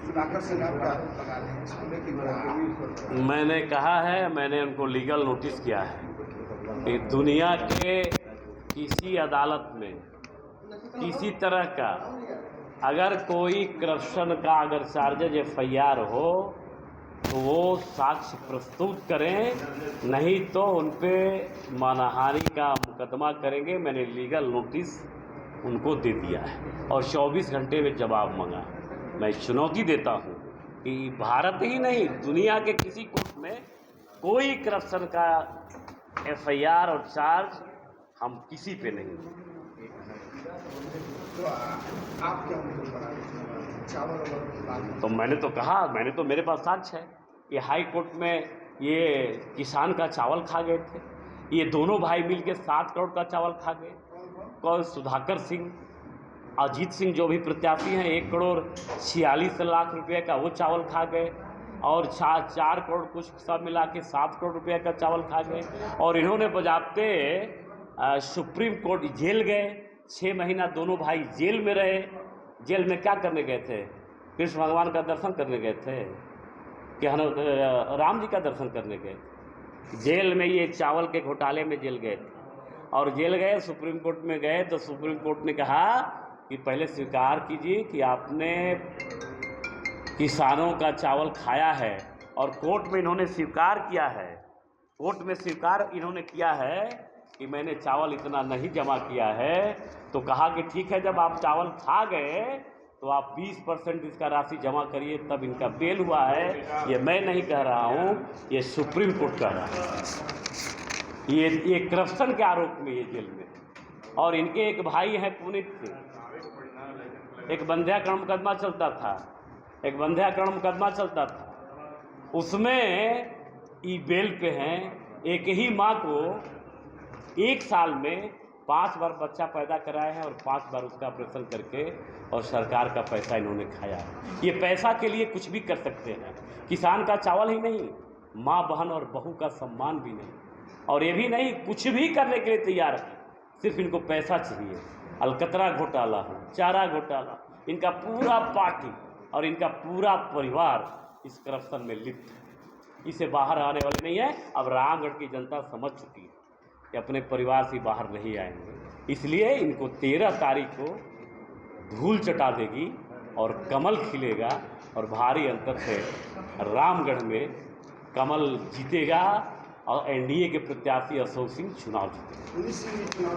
सुधाकर सिंह आप आरोप लगा रहे हैं इसको लेकर मैंने कहा है, मैंने उनको लीगल नोटिस किया है कि दुनिया के किसी अदालत में किसी तरह का अगर कोई करप्शन का अगर चार्जेज FIR हो तो वो साक्ष्य प्रस्तुत करें, नहीं तो उन पे मानहानि का मुकदमा करेंगे। मैंने लीगल नोटिस उनको दे दिया है और 24 घंटे में जवाब मांगा। मैं चुनौती देता हूँ कि भारत ही नहीं, दुनिया के किसी कोर्ट में कोई करप्शन का FIR और चार्ज हम किसी पे नहीं। तो आप क्या उनको बना रहे हैं चावल और तो मैंने तो कहा, मैंने तो मेरे पास साक्ष्य है। ये हाई कोर्ट में ये किसान का चावल खा गए थे, ये दोनों भाई मिलके 7 करोड़ का चावल खा गए। कौन? सुधाकर सिंह, अजीत सिंह जो भी प्रत्याशी हैं 1 करोड़ 46 लाख रुपए का वो चावल खा गए और 4 करोड़ कुछ सब मिला के 7 करोड़ रुपए का चावल खा गए। और इन्होंने बजाते सुप्रीम कोर्ट जेल गए, 6 महीना दोनों भाई जेल में रहे। जेल में क्या करने गए थे? कृष्ण भगवान का दर्शन करने गए थे कि राम जी का दर्शन करने गए? जेल में ये चावल के घोटाले में जेल गए थे और जेल गए, सुप्रीम कोर्ट में गए तो सुप्रीम कोर्ट ने कहा कि पहले स्वीकार कीजिए कि आपने किसानों का चावल खाया है। और कोर्ट में इन्होंने स्वीकार किया है, कोर्ट में स्वीकार इन्होंने किया है कि मैंने चावल इतना नहीं जमा किया है। तो कहा कि ठीक है, जब आप चावल खा गए तो आप 20% इसका राशि जमा करिए, तब इनका बेल हुआ है। ये मैं नहीं कह रहा हूँ, ये सुप्रीम कोर्ट कह रहा है। ये करप्शन के आरोप में ये जेल में। और इनके एक भाई हैं पुनीत सिंह, एक बंध्याकरण मुकदमा चलता था, एक बंध्याकरण मुकदमा चलता था, उसमें ई बेल पे हैं। एक ही माँ को 1 साल में 5 बार बच्चा पैदा कराया है और 5 बार उसका ऑपरेशन करके और सरकार का पैसा इन्होंने खाया है। ये पैसा के लिए कुछ भी कर सकते हैं। किसान का चावल ही नहीं, माँ बहन और बहू का सम्मान भी नहीं, और ये भी नहीं, कुछ भी करने के लिए तैयार है, सिर्फ इनको पैसा चाहिए। अलकतरा घोटाला हो, चारा घोटाला, इनका पूरा पार्टी और इनका पूरा परिवार इस करप्शन में लिप्त है। इसे बाहर आने वाले नहीं है। अब रामगढ़ की जनता समझ चुकी है कि अपने परिवार से बाहर नहीं आएंगे, इसलिए इनको 13 तारीख को धूल चटा देगी और कमल खिलेगा और भारी अंतर से रामगढ़ में कमल जीतेगा और NDA के प्रत्याशी अशोक सिंह चुनाव जीतेगा।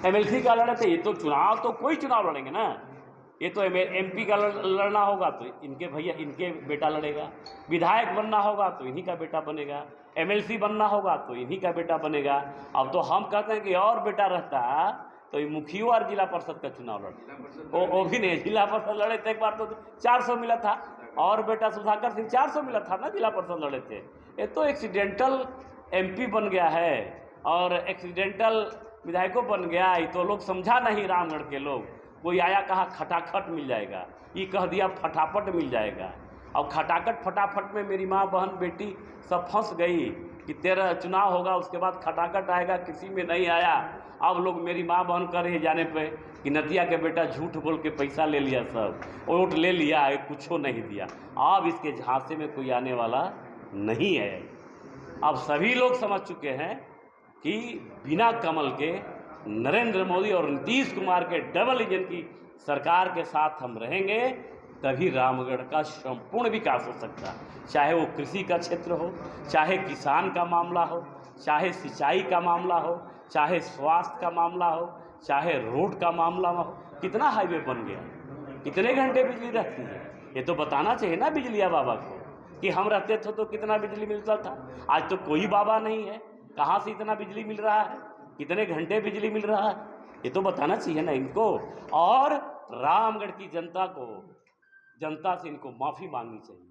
MLC का लड़े थे, ये तो चुनाव तो कोई चुनाव लड़ेंगे ना, ये तो MP का लड़ना होगा तो इनके भैया, इनके बेटा लड़ेगा, विधायक बनना होगा तो इन्हीं का बेटा बनेगा, MLC बनना होगा तो इन्हीं का बेटा बनेगा। अब तो हम कहते हैं कि और बेटा रहता तो ये मुखिया और जिला परिषद का चुनाव लड़े, वो भी नहीं। जिला परिषद लड़े थे एक बार तो 400 मिला था, और बेटा सुधाकर सिंह 400 मिला था ना, जिला परिषद लड़े थे। ये तो एक्सीडेंटल MP बन गया है और एक्सीडेंटल विधायकों बन गया। ये तो लोग समझा नहीं, रामगढ़ के लोग। कोई आया कहा खटाखट मिल जाएगा, ये कह दिया फटाफट मिल जाएगा। अब खटाखट फटाफट में मेरी माँ बहन बेटी सब फंस गई कि तेरा चुनाव होगा उसके बाद खटाखट आएगा, किसी में नहीं आया। अब लोग मेरी माँ बहन कर रहे जाने पे कि नतिया के बेटा झूठ बोल के पैसा ले लिया, सब वोट ले लिया, कुछ नहीं दिया। अब इसके झांसे में कोई आने वाला नहीं है। अब सभी लोग समझ चुके हैं कि बिना कमल के नरेंद्र मोदी और नीतीश कुमार के डबल इंजन की सरकार के साथ हम रहेंगे, तभी रामगढ़ का संपूर्ण विकास हो सकता है। चाहे वो कृषि का क्षेत्र हो, चाहे किसान का मामला हो, चाहे सिंचाई का मामला हो, चाहे स्वास्थ्य का मामला हो, चाहे रोड का मामला हो। कितना हाईवे बन गया, कितने घंटे बिजली रहती है, ये तो बताना चाहिए ना बिजलिया बाबा को कि हम रहते थे तो कितना बिजली मिलता था। आज तो कोई बाबा नहीं है, कहाँ से इतना बिजली मिल रहा है, कितने घंटे बिजली मिल रहा है, ये तो बताना चाहिए ना इनको। और रामगढ़ की जनता को, जनता से इनको माफ़ी मांगनी चाहिए।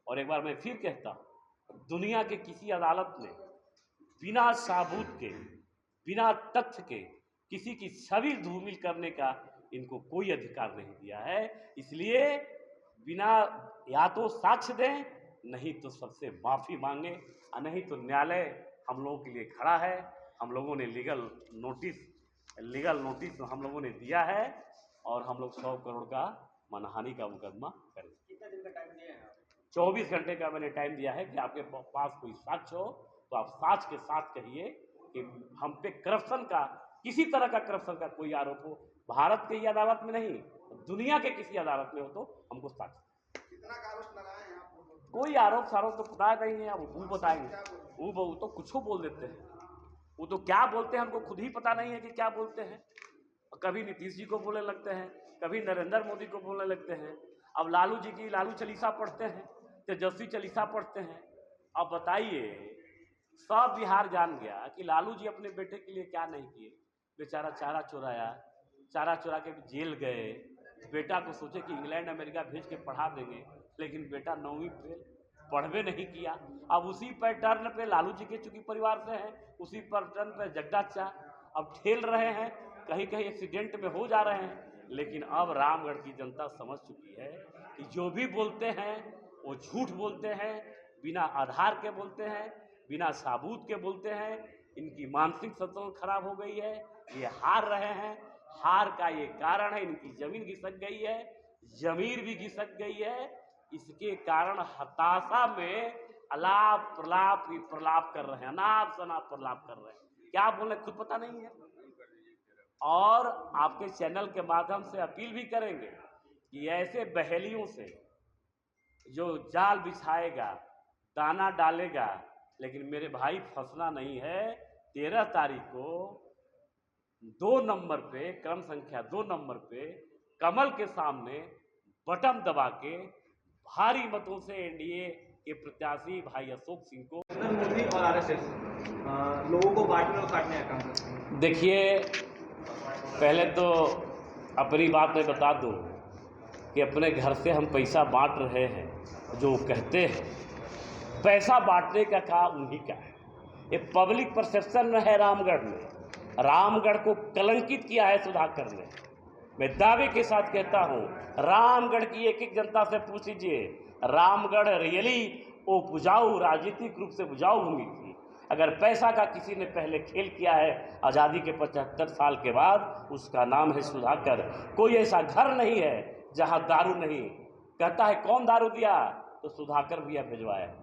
और एक बार मैं फिर कहता हूँ, दुनिया के किसी अदालत ने बिना सबूत के, बिना तथ्य के किसी की छवि धूमिल करने का इनको कोई अधिकार नहीं दिया है। इसलिए बिना, या तो साक्ष्य दें, नहीं तो सबसे माफ़ी मांगे, और नहीं तो न्यायालय हम लोगों के लिए खड़ा है। हम लोगों ने लीगल नोटिस हम लोगों ने दिया है और हम लोग 100 करोड़ का मानहानि का मुकदमा करें। कितने दिन का टाइम दिए हैं? 24 घंटे का मैंने टाइम दिया है कि आपके पास कोई साक्ष्य हो तो आप साक्ष्य के साथ कहिए कि हम पे करप्शन का, किसी तरह का करप्शन का कोई आरोप हो, भारत के ही अदालत में नहीं, दुनिया के किसी अदालत में हो तो हमको साक्ष्य। कितना का आरोप लगाए हैं आप? कोई आरोप सारोप तो पता नहीं है, अब वो बताएंगे। वो तो कुछ बोल देते हैं, वो तो क्या बोलते हैं हमको खुद ही पता नहीं है कि क्या बोलते हैं। कभी नीतीश जी को बोलने लगते हैं, कभी नरेंद्र मोदी को बोलने लगते हैं। अब लालू जी की लालू चालीसा पढ़ते हैं, तेजस्वी चालीसा पढ़ते हैं। अब बताइए, सब बिहार जान गया कि लालू जी अपने बेटे के लिए क्या नहीं किए। बेचारा चारा चुराया, चारा चुरा के जेल गए, बेटा को सोचे कि इंग्लैंड अमेरिका भेज के पढ़ा देंगे, लेकिन बेटा 9वीं फेल, पढ़वे नहीं किया। अब उसी पैटर्न पे लालू जी के चूंकि परिवार से हैं, उसी पैटर्न पे जगदा चा अब ठेल रहे हैं, कहीं कहीं एक्सीडेंट में हो जा रहे हैं। लेकिन अब रामगढ़ की जनता समझ चुकी है कि जो भी बोलते हैं वो झूठ बोलते हैं, बिना आधार के बोलते हैं, बिना सबूत के बोलते हैं। इनकी मानसिक संतुलन खराब हो गई है, ये हार रहे हैं। हार का ये कारण है, इनकी जमीन घिसक गई है, जमीर भी घिसक गई है। इसके कारण हताशा में अलाप प्रलाप ही प्रलाप कर रहे हैं, अनाप शनाप प्रलाप कर रहे हैं, क्या बोले खुद पता नहीं है। और आपके चैनल के माध्यम से अपील भी करेंगे कि ऐसे बहेलियों से जो जाल बिछाएगा, दाना डालेगा, लेकिन मेरे भाई फंसना नहीं है। 13 तारीख को 2 नंबर पे, क्रम संख्या 2 नंबर पे कमल के सामने बटन दबा के भारी मतों से एनडीए के प्रत्याशी भाई अशोक सिंह को, मोदी और आरएसएस लोगों को बांटने और काटने का काम करते हैं। देखिए, पहले तो अपनी बात मैं बता दूं कि अपने घर से हम पैसा बांट रहे हैं, जो कहते हैं पैसा बांटने का काम उन्हीं का है। ये पब्लिक परसेप्शन में है। रामगढ़ में, रामगढ़ को कलंकित किया है सुधाकर ने। मैं दावे के साथ कहता हूँ, रामगढ़ की एक एक जनता से पूछ लीजिए, रामगढ़ रियली उपजाऊ, राजनीतिक रूप से उपजाऊ भूमि थी। अगर पैसा का किसी ने पहले खेल किया है आज़ादी के 75 साल के बाद, उसका नाम है सुधाकर। कोई ऐसा घर नहीं है जहाँ दारू नहीं। कहता है कौन दारू दिया, तो सुधाकर भैया भिजवाया।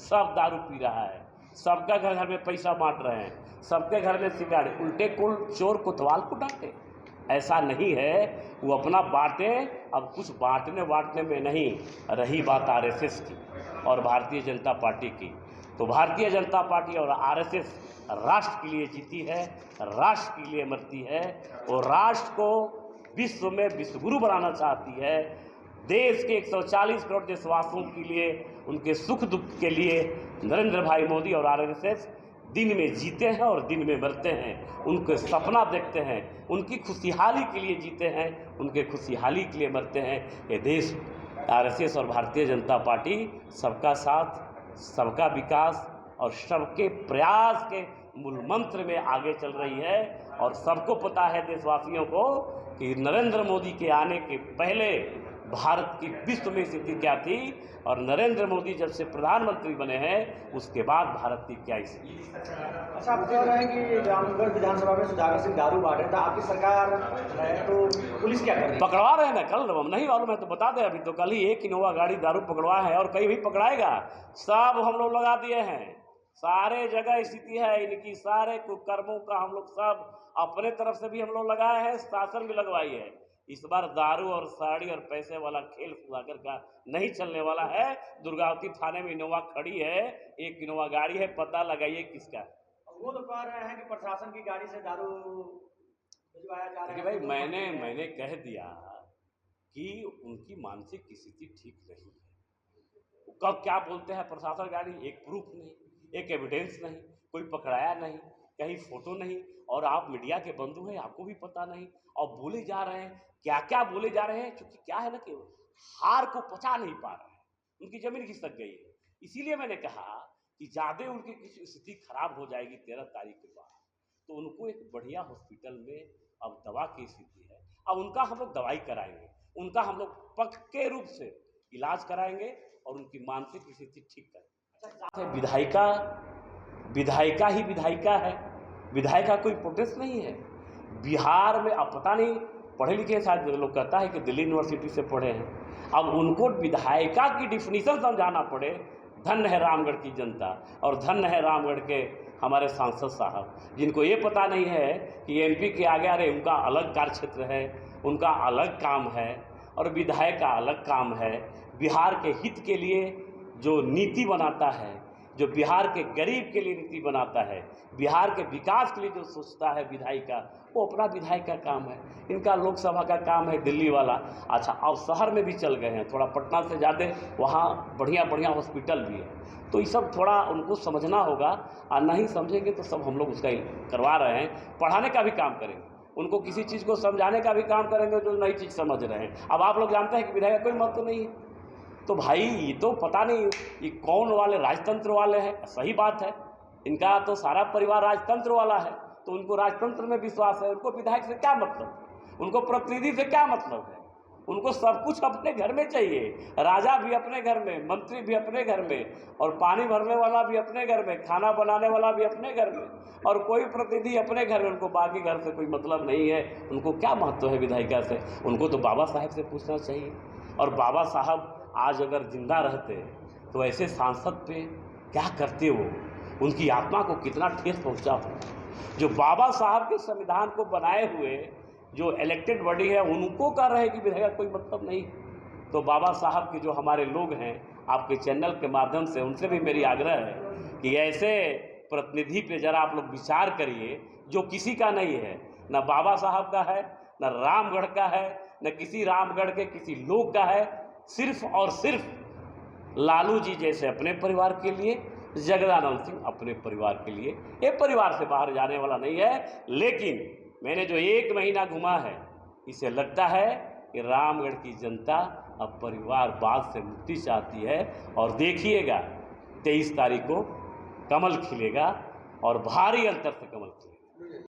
सब दारू पी रहा है, सबका घर में पैसा बांट रहे हैं, सबके घर में सिगारेट, उल्टे कुल चोर कोतवाल को डांटे। ऐसा नहीं है, वो अपना बांटे। अब कुछ बांटने में नहीं। रही बात आरएसएस की और भारतीय जनता पार्टी की, तो भारतीय जनता पार्टी और आरएसएस राष्ट्र के लिए जीती है, राष्ट्र के लिए मरती है। और राष्ट्र को विश्व में विश्वगुरु बनाना चाहती है। देश के 140 करोड़ देशवासियों के लिए, उनके सुख दुख के लिए नरेंद्र भाई मोदी और आरएसएस दिन में जीते हैं और दिन में मरते हैं। उनके सपना देखते हैं, उनकी खुशहाली के लिए जीते हैं, उनके खुशहाली के लिए मरते हैं। ये देश आरएसएस और भारतीय जनता पार्टी सबका साथ, सबका विकास और सबके प्रयास के मूल मंत्र में आगे चल रही है। और सबको पता है देशवासियों को कि नरेंद्र मोदी के आने के पहले भारत की विश्व में स्थिति क्या थी, और नरेंद्र मोदी जब से प्रधानमंत्री बने हैं उसके बाद भारत की क्या स्थिति। अच्छा, आप कह रहे हैं कि रामगढ़ विधानसभा में सुधाकर सिंह दारू बांट रहे थे, आपकी सरकार है तो पुलिस क्या कर रही है? पकड़वा रहे हैं ना, कल नहीं मालूम है तो बता दें। अभी तो कल ही 1 इनोवा गाड़ी दारू पकड़वा है और कहीं भी पकड़ाएगा। सब हम लोग लगा दिए हैं, सारे जगह स्थिति है इनकी, सारे कुकर्मों का हम लोग सब अपने तरफ से भी हम लोग लगाए हैं, शासन भी लगवाई है। इस बार दारू और साड़ी और पैसे वाला खेल सुधाकर का नहीं चलने वाला है। दुर्गावती थाने में इनोवा खड़ी है, 1 इनोवा गाड़ी है, पता लगाइए किसका है। वो तो कह रहे हैं कि प्रशासन की गाड़ी से दारू भिजवाया जा रहा है। भाई मैंने कह दिया कि उनकी मानसिक स्थिति ठीक नहीं है। कब क्या बोलते हैं प्रशासन गाड़ी, एक प्रूफ नहीं, एक एविडेंस नहीं, कोई पकड़ाया नहीं, कहीं फोटो नहीं, और आप मीडिया के बंधु हैं, आपको भी पता नहीं, और बोले जा रहे हैं क्या क्या बोले जा रहे हैं। क्योंकि क्या है ना कि हार को पचा नहीं पा रहे हैं, उनकी जमीन खिसक गई है। इसीलिए मैंने कहा कि ज़्यादा उनकी स्थिति खराब हो जाएगी 13 तारीख के बाद, तो उनको एक बढ़िया हॉस्पिटल में अब दवा की स्थिति है। अब उनका हम लोग दवाई कराएंगे, उनका हम लोग पक्के रूप से इलाज कराएंगे और उनकी मानसिक स्थिति ठीक करेंगे। विधायिका ही विधायिका है, विधायिका कोई प्रोटेस्ट नहीं है। बिहार में अब पता नहीं पढ़े लिखे शायद लोग कहता है कि दिल्ली यूनिवर्सिटी से पढ़े हैं, अब उनको विधायिका की डिफिनीशन समझाना पड़े। धन्य है रामगढ़ की जनता और धन्य है रामगढ़ के हमारे सांसद साहब, जिनको ये पता नहीं है कि एमपी के आगे अरे उनका अलग कार्य क्षेत्र है, उनका अलग काम है और विधायक का अलग काम है। बिहार के हित के लिए जो नीति बनाता है, जो बिहार के गरीब के लिए नीति बनाता है, बिहार के विकास के लिए जो सोचता है विधायिका, वो अपना विधायक का काम है। इनका लोकसभा का काम है दिल्ली वाला। अच्छा, अब शहर में भी चल गए हैं, थोड़ा पटना से ज़्यादा वहाँ बढ़िया बढ़िया हॉस्पिटल भी है, तो ये सब थोड़ा उनको समझना होगा। और नहीं समझेंगे तो सब हम लोग उसका करवा रहे हैं, पढ़ाने का भी काम करेंगे, उनको किसी चीज़ को समझाने का भी काम करेंगे जो नई चीज़ समझ रहे हैं। अब आप लोग जानते हैं कि विधायक कोई महत्व नहीं है, तो भाई ये तो पता नहीं ये कौन वाले राजतंत्र वाले हैं। सही बात है, इनका तो सारा परिवार राजतंत्र वाला है, तो उनको राजतंत्र में विश्वास है। उनको विधायक से क्या मतलब, उनको प्रतिनिधि से क्या मतलब है? उनको सब कुछ अपने घर में चाहिए, राजा भी अपने घर में, मंत्री भी अपने घर में, और पानी भरने वाला भी अपने घर में, खाना बनाने वाला भी अपने घर में, और कोई प्रतिनिधि अपने घर में। उनको बाकी घर से कोई मतलब नहीं है। उनको क्या महत्व है विधायिका से? उनको तो बाबा साहब से पूछना चाहिए। और बाबा साहब आज अगर जिंदा रहते तो ऐसे सांसद पे क्या करते वो, उनकी आत्मा को कितना ठेस पहुंचा हो। जो बाबा साहब के संविधान को बनाए हुए जो इलेक्टेड बॉडी है, उनको कर रहे कि विधायक कोई मतलब नहीं। तो बाबा साहब के जो हमारे लोग हैं, आपके चैनल के माध्यम से उनसे भी मेरी आग्रह है कि ऐसे प्रतिनिधि पे जरा आप लोग विचार करिए जो किसी का नहीं है, न बाबा साहब का है, न रामगढ़ का है, न किसी रामगढ़ के किसी लोग का है। सिर्फ और सिर्फ लालू जी जैसे अपने परिवार के लिए, जगदानंद सिंह अपने परिवार के लिए। ये परिवार से बाहर जाने वाला नहीं है। लेकिन मैंने जो 1 महीना घुमा है, इसे लगता है कि रामगढ़ की जनता अब परिवारवाद से मुक्ति चाहती है। और देखिएगा 23 तारीख को कमल खिलेगा और भारी अंतर से कमल खिलेगा।